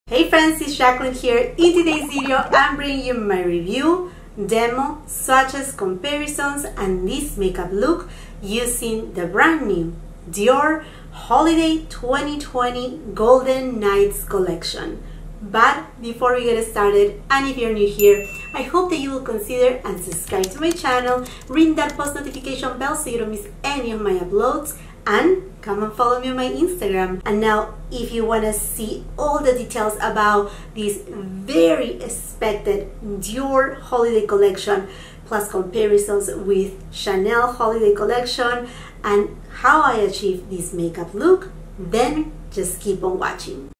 Hey friends, it's Jacqueline here. In today's video, I'm bringing you my review, demo, swatches, comparisons, and this makeup look using the brand new Dior Holiday 2020 Golden Nights collection. But before we get started, and if you're new here, I hope that you will consider and subscribe to my channel, ring that post notification bell so you don't miss any of my uploads, and come and follow me on my Instagram. And now, if you want to see all the details about this very expected Dior holiday collection, plus comparisons with Chanel holiday collection, and how I achieved this makeup look, then just keep on watching.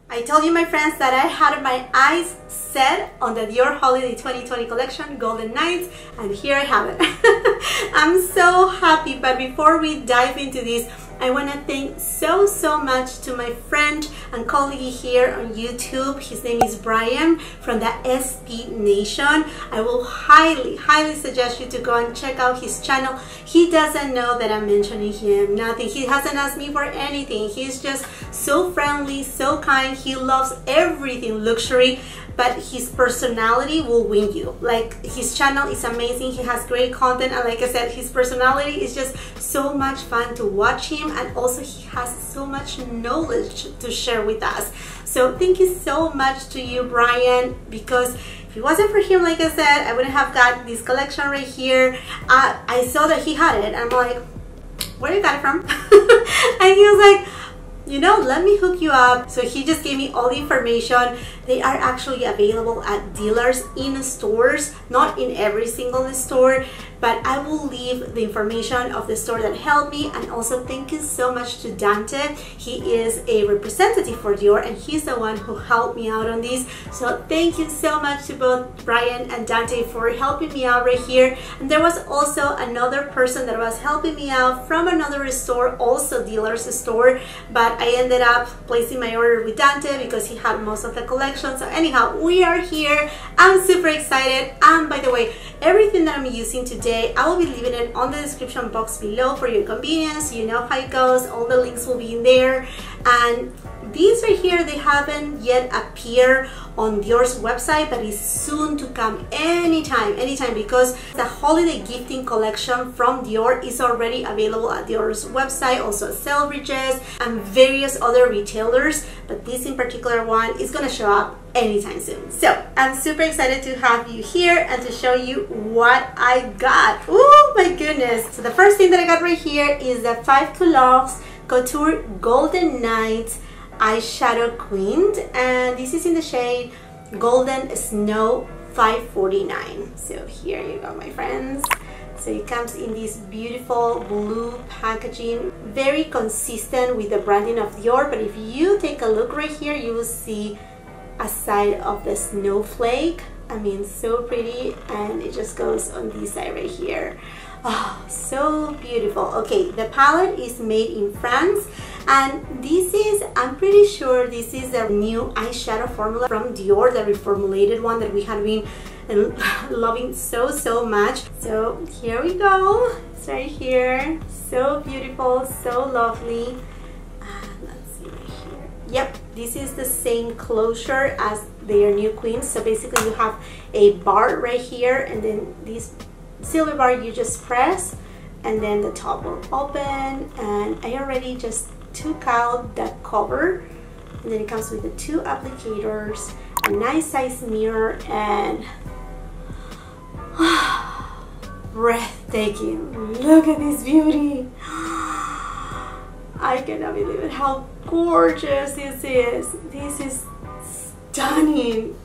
I told you, my friends, that I had my eyes set on the Dior Holiday 2020 collection, Golden Nights, and here I have it. I'm so happy, but before we dive into this, I want to thank so much to my friend and colleague here on YouTube. His name is Brian from the SP Nation. I will highly suggest you to go and check out his channel. He doesn't know that I'm mentioning him, nothing. He hasn't asked me for anything. He's just so friendly, so kind. He loves everything luxury, but his personality will win you. Like, his channel is amazing. He has great content, and like I said, his personality is just so much fun to watch him, and also he has so much knowledge to share with us. So thank you so much to you, Brian, because if it wasn't for him, like I said, I wouldn't have got this collection right here. I saw that he had it, and I'm like, where you got it from? And he was like, you know, let me hook you up. So he just gave me all the information. They are actually available at dealers in stores, not in every single store, but I will leave the information of the store that helped me. And also thank you so much to Dante. He is a representative for Dior, and he's the one who helped me out on this. So thank you so much to both Brian and Dante for helping me out right here. And there was also another person that was helping me out from another store, also dealer's store, but I ended up placing my order with Dante because he had most of the collection. So anyhow, we are here. I'm super excited. And by the way, everything that I'm using today, I will be leaving it on the description box below for your convenience. You know how it goes. All the links will be in there. And these right here, they haven't yet appeared on Dior's website, but it's soon to come, anytime, because the holiday gifting collection from Dior is already available at Dior's website, also at Selfridges and various other retailers, but this in particular one is going to show up anytime soon. So I'm super excited to have you here and to show you what I got. Oh my goodness. So the first thing that I got right here is the Five Couleurs Couture Golden Nights eyeshadow queen, and this is in the shade Golden Snow 549. So here you go, my friends. So it comes in this beautiful blue packaging, very consistent with the branding of Dior, but if you take a look right here, you will see a side of the snowflake. I mean, so pretty, and it just goes on this side right here. Oh, so beautiful. Okay, the palette is made in France, and this is, I'm pretty sure this is a new eyeshadow formula from Dior, the reformulated one that we have been loving so much. So here we go. It's right here. So beautiful, so lovely. Let's see right here. Yep, this is the same closure as their new queen. So basically you have a bar right here, and then this silver bar you just press, and then the top will open. And I already just took out the cover, and then it comes with the two applicators, a nice size mirror, and breathtaking. Look at this beauty. I cannot believe it, how gorgeous this is. This is stunning.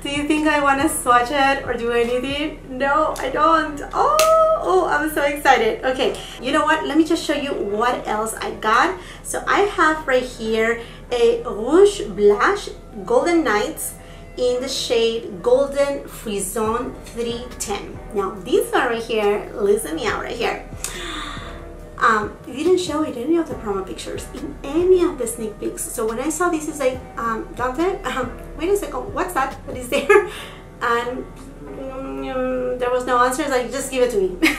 Do you think I want to swatch it or do anything? No, I don't. Oh, I'm so excited. Okay, you know what? Let me just show you what else I got. So I have right here a Rouge Blush Golden Nights in the shade Golden Frisson 310. Now this one right here, listen me out right here. It didn't show it in any of the promo pictures, in any of the sneak peeks. So when I saw this, it's like, Dante, wait a second, what's that is there? And there was no answer. It's like, just give it to me.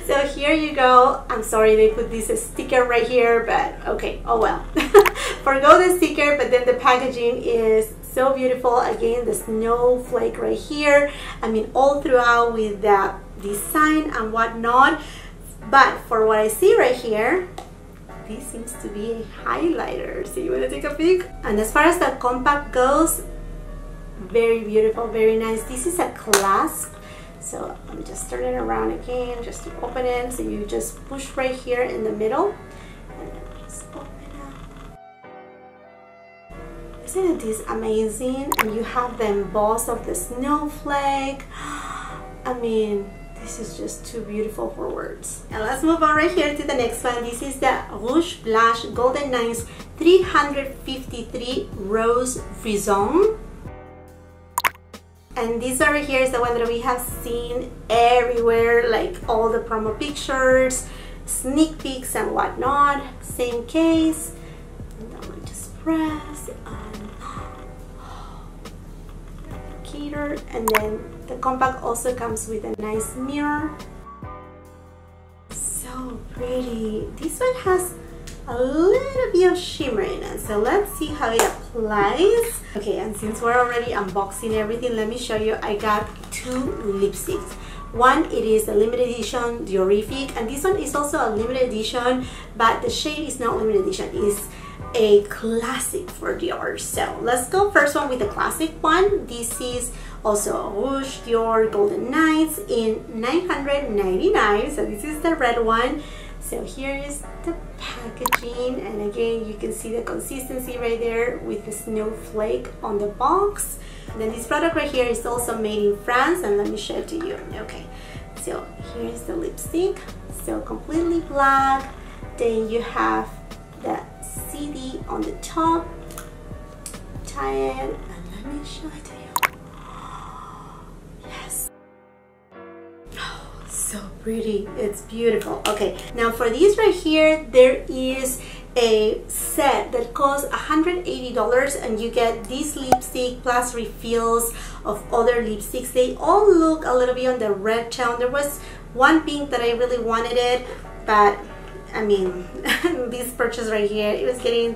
So here you go. I'm sorry they put this sticker right here, but okay, oh well. Forgo the sticker, but then the packaging is so beautiful. Again, the snowflake right here. I mean, all throughout with that design and whatnot. But for what I see right here, this seems to be a highlighter. So you want to take a peek? And as far as the compact goes, very beautiful, very nice. This is a clasp. So let me just turn it around again just to open it. So you just push right here in the middle and then just open up. Isn't this amazing? And you have the emboss of the snowflake. I mean, this is just too beautiful for words. And let's move on right here to the next one. This is the Rouge Blush Golden Nights 353 Rose Frisson. And this over here is the one that we have seen everywhere, like all the promo pictures, sneak peeks and whatnot. Same case. And then we just press and indicator. And then the compact also comes with a nice mirror. So pretty. This one has a little bit of shimmer in it, so let's see how it applies. Okay, and since we're already unboxing everything, let me show you. I got two lipsticks. One, it is a limited edition Diorific, and this one is also a limited edition, but the shade is not limited edition, it's a classic for Dior. So let's go first one with the classic one. This is also a Rouge Dior Golden Nights in 999, so this is the red one. So here is the packaging, and again you can see the consistency right there with the snowflake on the box. And then this product right here is also made in France, and let me show it to you. Okay, so here's the lipstick, so completely black. Then you have the CD on the top. Tie it, and let me show it to you. Yes. So pretty, it's beautiful. Okay, now for these right here, there is a set that costs $180, and you get this lipstick plus refills of other lipsticks. They all look a little bit on the red tone. There was one pink that I really wanted it, but I mean, this purchase right here, it was getting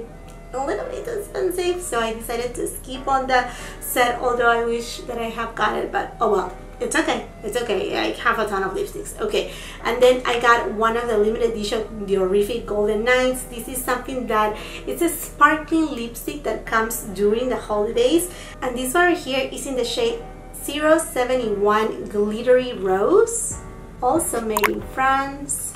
a little bit expensive, so I decided to skip on the set, although I wish that I have got it, but oh well. It's okay, it's okay. I have a ton of lipsticks. Okay, and then I got one of the limited edition Diorific Golden Nights. This is something that it's a sparkling lipstick that comes during the holidays, and this one right here is in the shade 071 Glittery Rose, also made in France.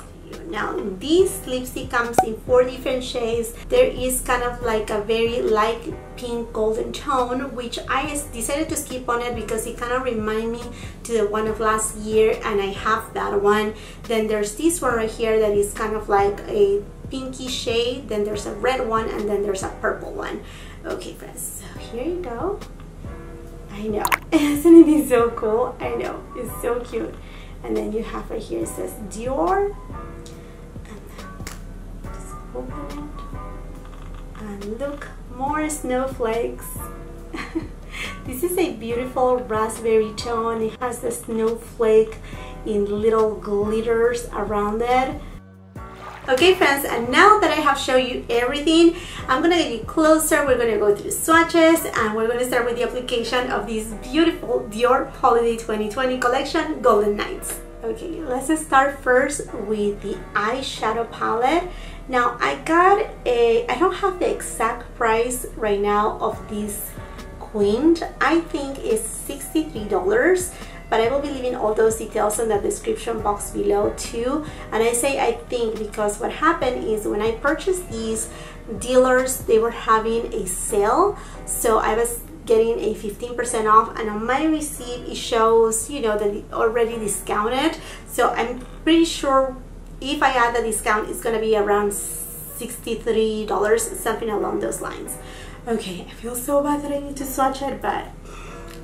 Now this lipstick comes in 4 different shades. There is kind of like a very light pink golden tone, which I decided to skip on it because it kind of reminds me to the one of last year, and I have that one. Then there's this one right here that is kind of like a pinky shade. Then there's a red one, and then there's a purple one. Okay friends, so here you go. I know, isn't it be so cool? I know, it's so cute. And then you have right here, it says Dior. Open it, and look, more snowflakes. This is a beautiful raspberry tone. It has the snowflake in little glitters around it. Okay friends, and now that I have shown you everything, I'm gonna get you closer. We're gonna go through swatches, and we're gonna start with the application of this beautiful Dior Holiday 2020 collection Golden Nights. Okay, let's start first with the eyeshadow palette. Now I don't have the exact price right now of this queen. I think it's $63, but I will be leaving all those details in the description box below too. And I say I think because what happened is when I purchased these, dealers, they were having a sale, so I was getting a 15% off, and on my receipt it shows, you know, that it already discounted. So I'm pretty sure if I add the discount, it's gonna be around $63, something along those lines. Okay, I feel so bad that I need to swatch it, but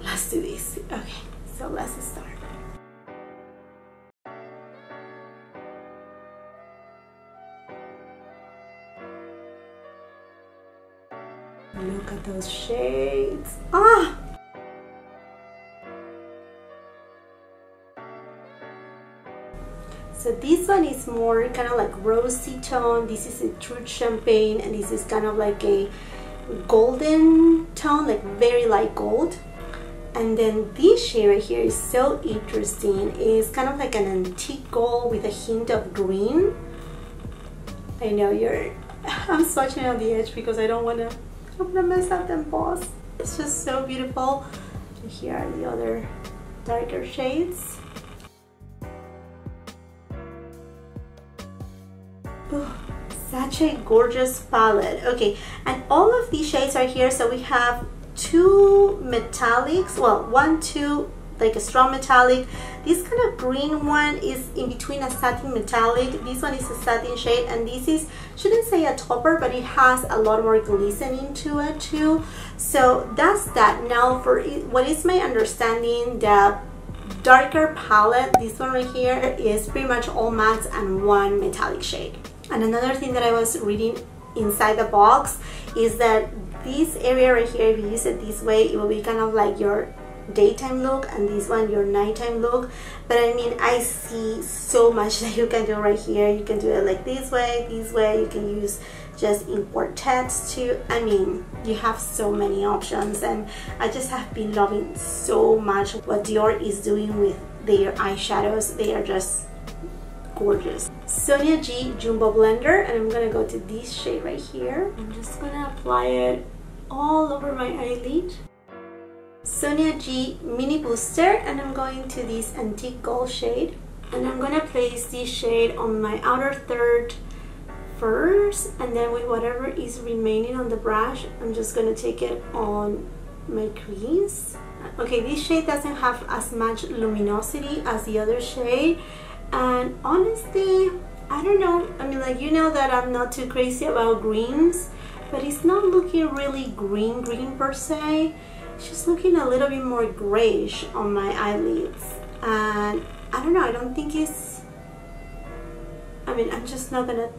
let's do this. Okay, so let's start. Look at those shades. Ah! So this one is more kind of like rosy tone. This is a true champagne, and this is kind of like a golden tone, like very light gold. And then this shade right here is so interesting. It's kind of like an antique gold with a hint of green. I know I'm swatching on the edge because I don't want to mess up the emboss. It's just so beautiful. Here are the other darker shades. Oh, such a gorgeous palette. Okay, and all of these shades are here. So we have two metallics, well, two like a strong metallic. This kind of green one is in between a satin metallic. This one is a satin shade, and this is, shouldn't say a topper, but it has a lot more glistening to it too. So that's that. Now for what is my understanding, the darker palette, this one right here, is pretty much all mattes and one metallic shade. And another thing that I was reading inside the box is that this area right here, if you use it this way, it will be kind of like your daytime look, and this one your nighttime look. But I mean, I see so much that you can do right here. You can do it like this way, you can use just in quartets too. I mean, you have so many options, and I just have been loving so much what Dior is doing with their eyeshadows. They are just gorgeous. Sonia G Jumbo Blender, and I'm gonna go to this shade right here. I'm just gonna apply it all over my eyelid. Sonia G Mini Booster, and I'm going to this antique gold shade, and I'm gonna place this shade on my outer third first, and then with whatever is remaining on the brush, I'm just gonna take it on my crease. Okay, this shade doesn't have as much luminosity as the other shade, and honestly, I don't know, I mean, like, you know that I'm not too crazy about greens, but it's not looking really green per se. It's just looking a little bit more grayish on my eyelids, and I don't know, I don't think it's, I mean, I'm just not gonna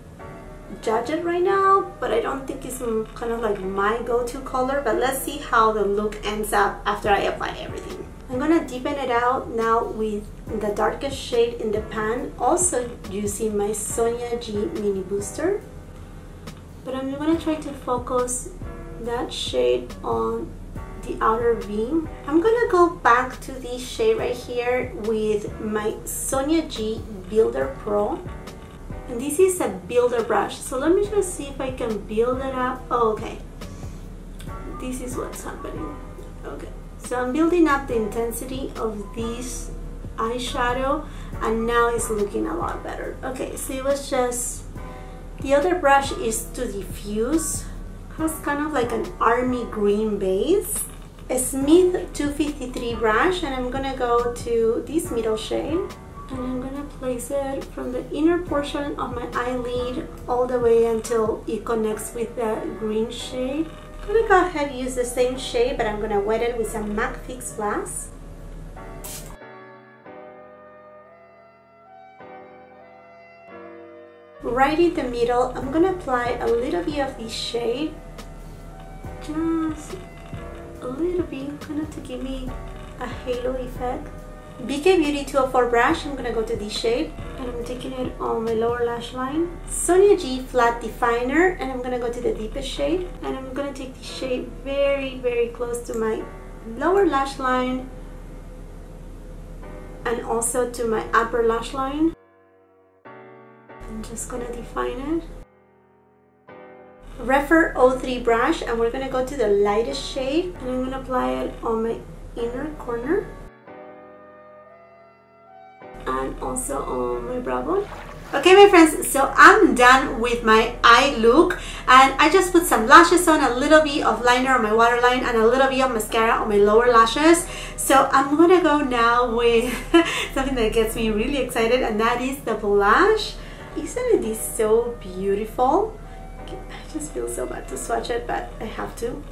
judge it right now, but I don't think it's kind of like my go-to color. But let's see how the look ends up after I apply everything. I'm gonna deepen it out now with the darkest shade in the pan, also using my Sonia G Mini Booster, but I'm gonna try to focus that shade on the outer V. I'm gonna go back to this shade right here with my Sonia G Builder Pro, and this is a builder brush, so let me just see if I can build it up. Oh, okay, this is what's happening. Okay, so I'm building up the intensity of this eyeshadow, and now it's looking a lot better. Okay, so it was just, the other brush is to diffuse, has kind of like an army green base. A Smith 253 brush, and I'm gonna go to this middle shade, and I'm gonna place it from the inner portion of my eyelid all the way until it connects with the green shade. I'm gonna go ahead and use the same shade, but I'm gonna wet it with some MAC Fix Glass. Right in the middle, I'm gonna apply a little bit of this shade, just a little bit, kind of to give me a halo effect. BK Beauty 204 brush, I'm gonna go to this shade, and I'm taking it on my lower lash line. Sonia G Flat Definer, and I'm gonna go to the deepest shade, and I'm gonna take this shade very, very close to my lower lash line and also to my upper lash line. I'm just gonna define it. Refer 03 brush, and we're gonna go to the lightest shade, and I'm gonna apply it on my inner corner and also on my brow bone. Okay, my friends, so I'm done with my eye look, and I just put some lashes on, a little bit of liner on my waterline, and a little bit of mascara on my lower lashes. So I'm gonna go now with something that gets me really excited, and that is the blush. Isn't this so beautiful? I just feel so bad to swatch it, but I have to.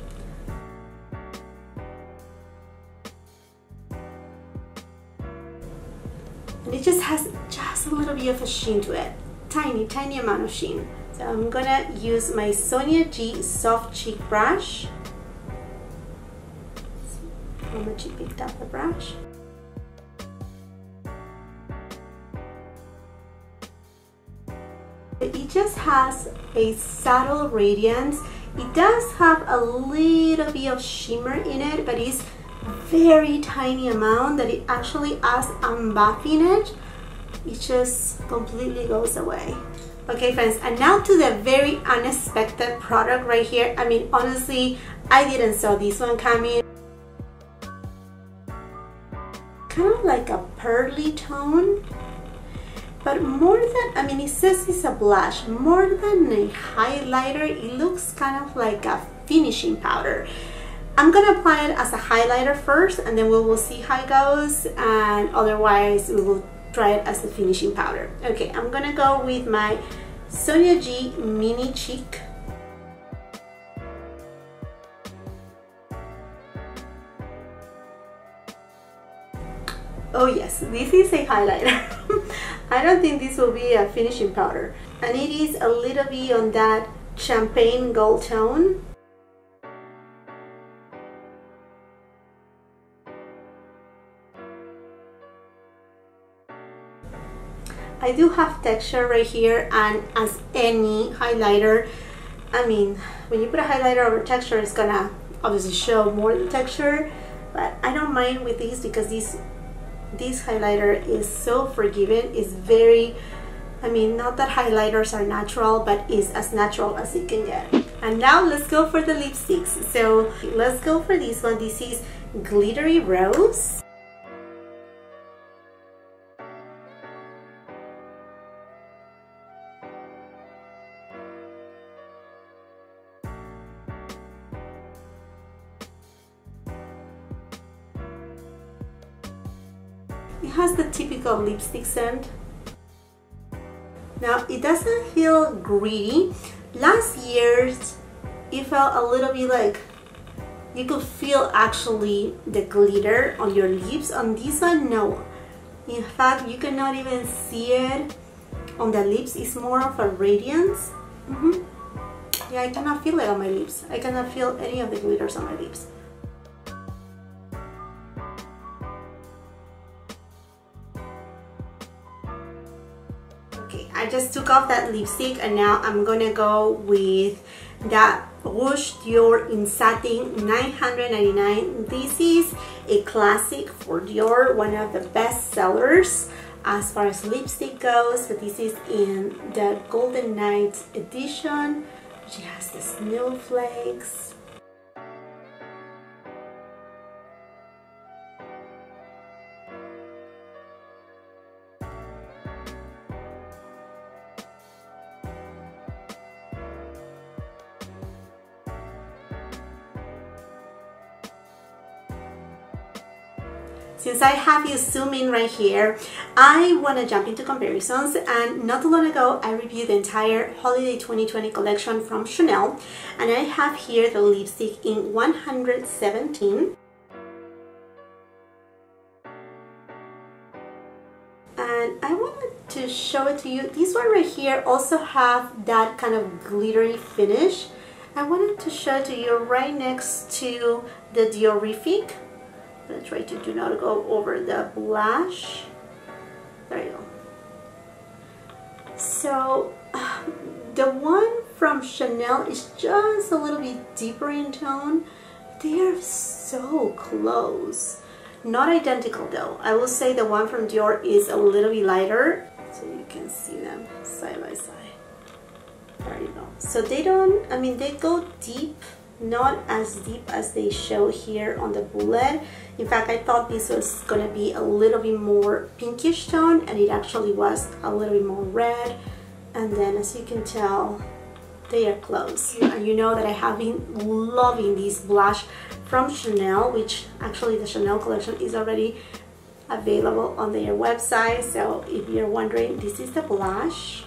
And it just has just a little bit of a sheen to it. Tiny, tiny amount of sheen. So I'm gonna use my Sonia G Soft Cheek brush. See how much you picked up the brush. has a subtle radiance. It does have a little bit of shimmer in it, but it's very tiny amount that it actually, as I'm buffing it, it just completely goes away. Okay friends, and now to the very unexpected product right here. I mean, honestly, I didn't saw this one coming. Kind of like a pearly tone, but more than, I mean, it says it's a blush, more than a highlighter, it looks kind of like a finishing powder. I'm gonna apply it as a highlighter first, and then we will see how it goes, and otherwise we will try it as the finishing powder. Okay, I'm gonna go with my Sonia G Mini Cheek. Oh yes, this is a highlighter. I don't think this will be a finishing powder. And it is a little bit on that champagne gold tone. I do have texture right here, and as any highlighter, I mean, when you put a highlighter over texture, it's gonna obviously show more the texture, but I don't mind with these because this highlighter is so forgiving. It's very, I mean, not that highlighters are natural, but is as natural as it can get. And now let's go for the lipsticks. So let's go for this one. This is Glittery Rose. It has the typical lipstick scent. Now, it doesn't feel gritty. Last year's, it felt a little bit like you could feel actually the glitter on your lips. On this one, no. In fact, you cannot even see it on the lips. It's more of a radiance. Yeah, I cannot feel it on my lips. I cannot feel any of the glitters on my lips. Okay, I just took off that lipstick, and now I'm gonna go with that Rouge Dior in Satin 999. This is a classic for Dior, one of the best sellers as far as lipstick goes, but this is in the Golden Nights edition. She has the snowflakes. Since I have you zoom in right here, I want to jump into comparisons, and not too long ago I reviewed the entire Holiday 2020 collection from Chanel, and I have here the lipstick in 117. And I wanted to show it to you. This one right here also have that kind of glittery finish. I wanted to show it to you right next to the Diorific. I'm gonna try to do not go over the blush. There you go. So the one from Chanel is just a little bit deeper in tone. They are so close. Not identical though. I will say the one from Dior is a little bit lighter, so you can see them side by side. There you go. So they don't, I mean, they go deep, not as deep as they show here on the bullet. In fact, I thought this was gonna be a little bit more pinkish tone, and it actually was a little bit more red. And then, as you can tell, they are close. And you know that I have been loving this blush from Chanel, which actually the Chanel collection is already available on their website. So if you're wondering, this is the blush.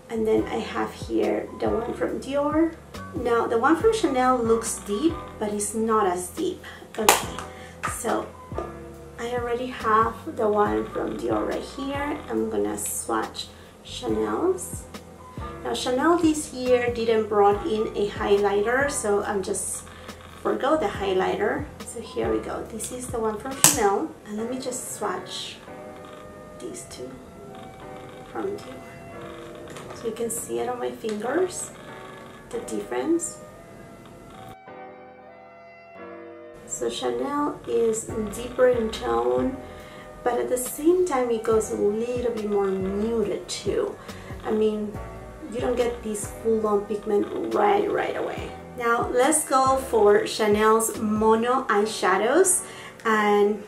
And then I have here the one from Dior. Now the one from Chanel looks deep, but it's not as deep. Okay, so I already have the one from Dior right here. I'm gonna swatch Chanel's. Now Chanel this year didn't brought in a highlighter, so I'm just forgo the highlighter. So here we go. This is the one from Chanel, and let me just swatch these two from Dior. So you can see it on my fingers, the difference. So Chanel is deeper in tone, but at the same time it goes a little bit more muted too. I mean, you don't get this full-on pigment right away. Now let's go for Chanel's Mono eyeshadows, and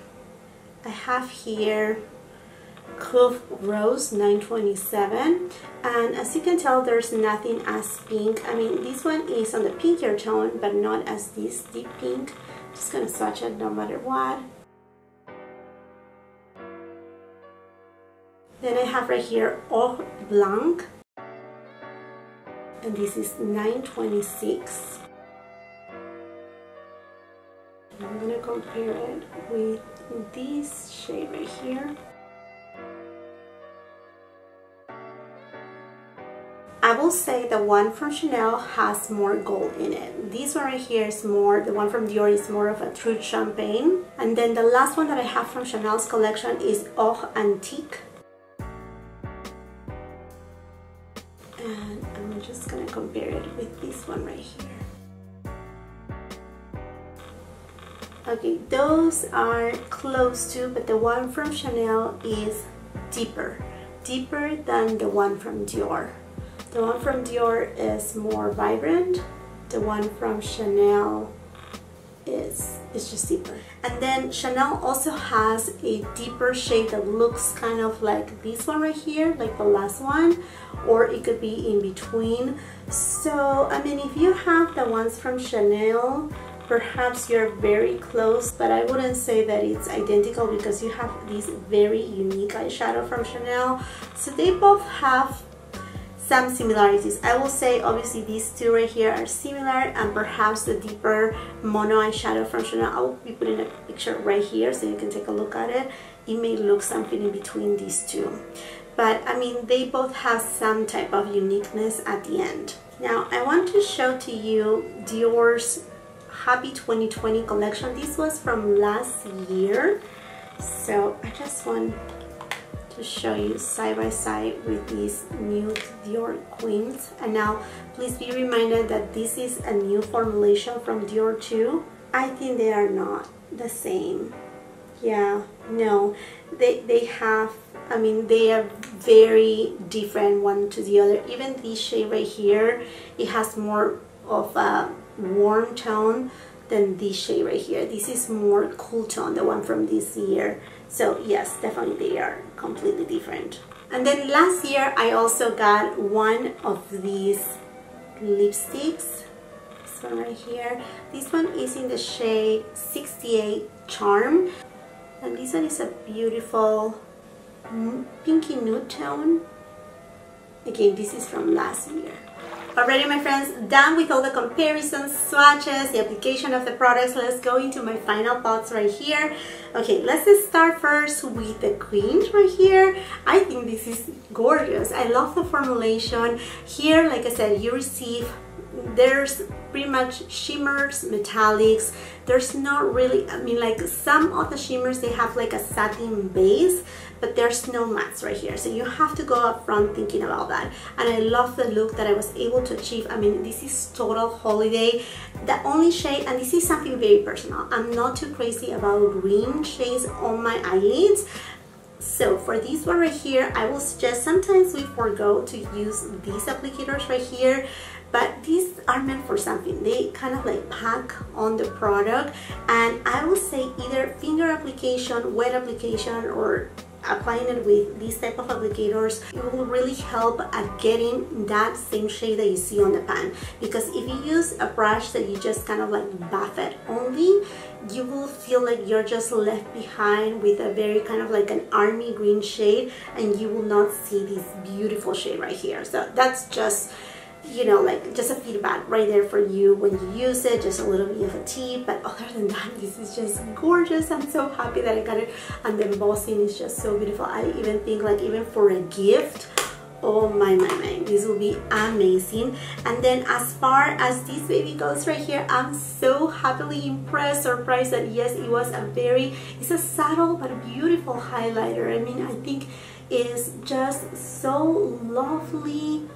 I have here Cove Rose 927, and as you can tell, there's nothing as pink. I mean, this one is on the pinkier tone, but not as this deep pink. Just gonna swatch it no matter what. Then I have right here Or Blanc, and this is 926. And I'm gonna compare it with this shade right here. I will say the one from Chanel has more gold in it. This one right here is more, the one from Dior is more of a true champagne. And then the last one that I have from Chanel's collection is Or Antique. And I'm just gonna compare it with this one right here. Okay, those are close to, but the one from Chanel is deeper than the one from Dior. The one from Dior is more vibrant. The one from Chanel is just deeper. And then Chanel also has a deeper shade that looks kind of like this one right here, like the last one, or it could be in between. So, I mean, if you have the ones from Chanel, perhaps you're very close, but I wouldn't say that it's identical because you have this very unique eyeshadow from Chanel. So they both have some similarities. I will say obviously these two right here are similar, and perhaps the deeper mono eyeshadow from Chanel, I will be putting a picture right here so you can take a look at it. It may look something in between these two, but I mean they both have some type of uniqueness at the end. Now I want to show to you Dior's Happy 2020 collection. This was from last year, so I just want to show you side by side with these new Dior Queens. And now please be reminded that this is a new formulation from Dior too. I think they are not the same. Yeah, no, they have, I mean, they are very different one to the other. Even this shade right here, it has more of a warm tone than this shade right here. This is more cool tone, the one from this year. So yes, definitely they are completely different. And then last year I also got one of these lipsticks. This one right here. This one is in the shade 68 Charm. And this one is a beautiful pinky nude tone. Again, this is from last year. Alrighty my friends, done with all the comparisons, swatches, the application of the products. Let's go into my final thoughts right here. Okay, let's just start first with the Queens right here. I think this is gorgeous. I love the formulation. Here, like I said, you receive, there's pretty much shimmers, metallics. There's not really, I mean, like some of the shimmers, they have like a satin base, but there's no mattes right here. So you have to go up front thinking about that. And I love the look that I was able to achieve. I mean, this is total holiday. The only shade, and this is something very personal, I'm not too crazy about green shades on my eyelids. So for this one right here, I will suggest sometimes we forego to use these applicators right here, but these are meant for something. They kind of like pack on the product, and I will say either finger application, wet application, or applying it with these type of applicators, it will really help at getting that same shade that you see on the pan. Because if you use a brush that you just kind of like buff it only, you will feel like you're just left behind with a very kind of like an army green shade, and you will not see this beautiful shade right here. So that's just, you know, like just a feedback right there for you when you use it, just a little bit of a tip. But other than that, this is just gorgeous. I'm so happy that I got it, and the embossing is just so beautiful. I even think like even for a gift, oh my, this will be amazing. And then as far as this baby goes right here, I'm so happily impressed, surprised that yes, it was a very, it's a subtle but beautiful highlighter. I mean, I think it is just so lovely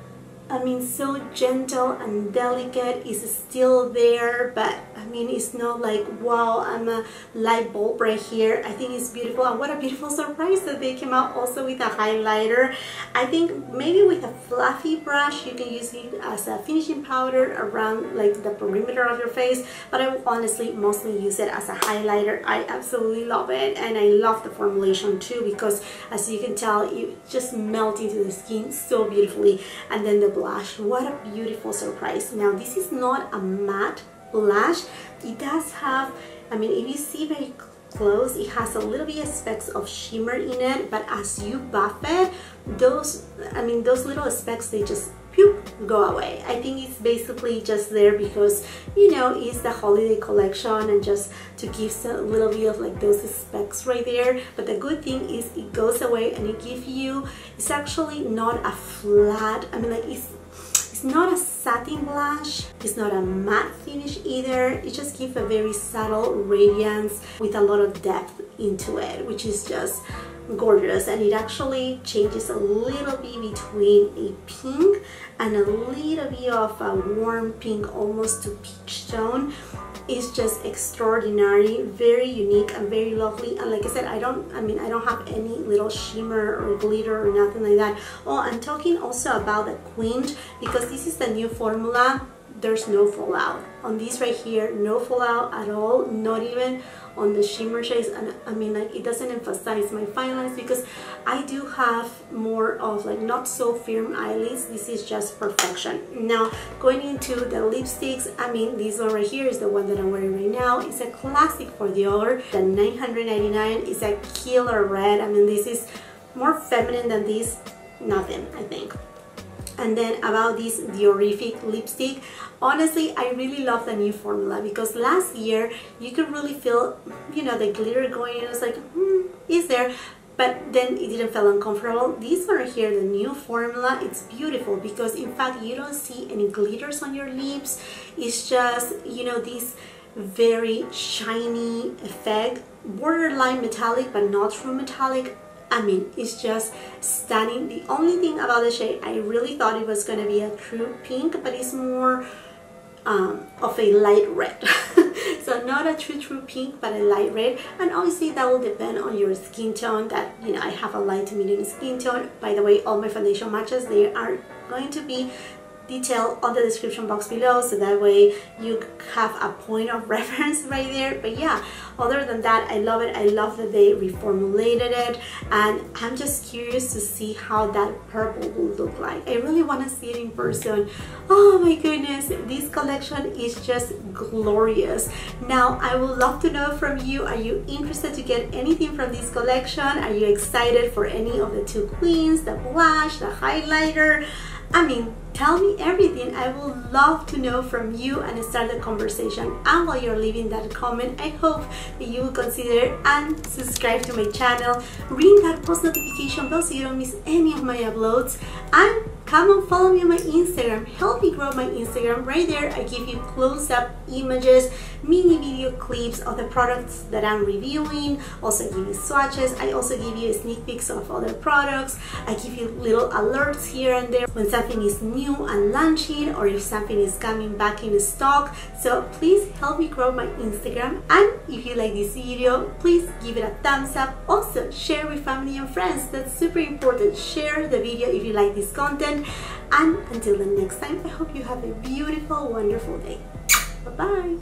I mean, so gentle and delicate. It's still there, but I mean, it's not like, wow, I'm a light bulb right here. I think it's beautiful, and what a beautiful surprise that they came out also with a highlighter. I think maybe with a fluffy brush, you can use it as a finishing powder around like the perimeter of your face, but I will honestly mostly use it as a highlighter. I absolutely love it, and I love the formulation too, because as you can tell, it just melts into the skin so beautifully. And then the blush, what a beautiful surprise. Now this is not a matte blush. It does have, I mean, if you see very close, it has a little bit of specks of shimmer in it, but as you buff it, those little specks, they just go away. I think it's basically just there because, you know, it's the holiday collection and just to give a little bit of like those specks right there. But the good thing is it goes away and it gives you, it's actually not a flat, I mean, like it's not a satin blush, it's not a matte finish either. It just gives a very subtle radiance with a lot of depth into it, which is just gorgeous. And it actually changes a little bit between a pink and a little bit of a warm pink, almost to peach tone. It's just extraordinary, very unique and very lovely. And like I said, I don't have any little shimmer or glitter or nothing like that. Oh, I'm talking also about the Quench, because this is the new formula. There's no fallout on this right here, no fallout at all, not even on the shimmer shades. And I mean, like, it doesn't emphasize my fine lines because I do have more of like not so firm eyelids. This is just perfection. Now going into the lipsticks, I mean, this one right here is the one that I'm wearing right now. It's a classic for Dior. The 999 is a killer red. I mean, this is more feminine than this, nothing, I think. And then about this Diorific lipstick, honestly, I really love the new formula because last year you could really feel, you know, the glitter going, and it was like, is there? But then it didn't feel uncomfortable. This one right here, the new formula, it's beautiful because in fact you don't see any glitters on your lips. It's just, you know, this very shiny effect, borderline metallic but not true metallic. I mean, it's just stunning. The only thing about the shade, I really thought it was going to be a true pink, but it's more of a light red. So not a true pink, but a light red. And obviously that will depend on your skin tone. That, you know, I have a light to medium skin tone. By the way, all my foundation matches, they are going to be detail on the description box below, so that way you have a point of reference right there. But yeah, other than that, I love it. I love that they reformulated it, and I'm just curious to see how that purple will look like. I really want to see it in person. Oh my goodness, this collection is just glorious. Now I would love to know from you, are you interested to get anything from this collection? Are you excited for any of the two queens, the blush, the highlighter? I mean, tell me everything. I would love to know from you and start the conversation. And while you're leaving that comment, I hope that you will consider and subscribe to my channel, ring that post notification bell so you don't miss any of my uploads, and come and follow me on my Instagram. Help me grow my Instagram. Right there, I give you close-up images, mini video clips of the products that I'm reviewing. Also, I give you swatches. I also give you sneak peeks of other products. I give you little alerts here and there when something is new and launching, or if something is coming back in stock. So please help me grow my Instagram. And if you like this video, please give it a thumbs up. Also, share with family and friends. That's super important. Share the video if you like this content. And until the next time, I hope you have a beautiful, wonderful day. Bye-bye.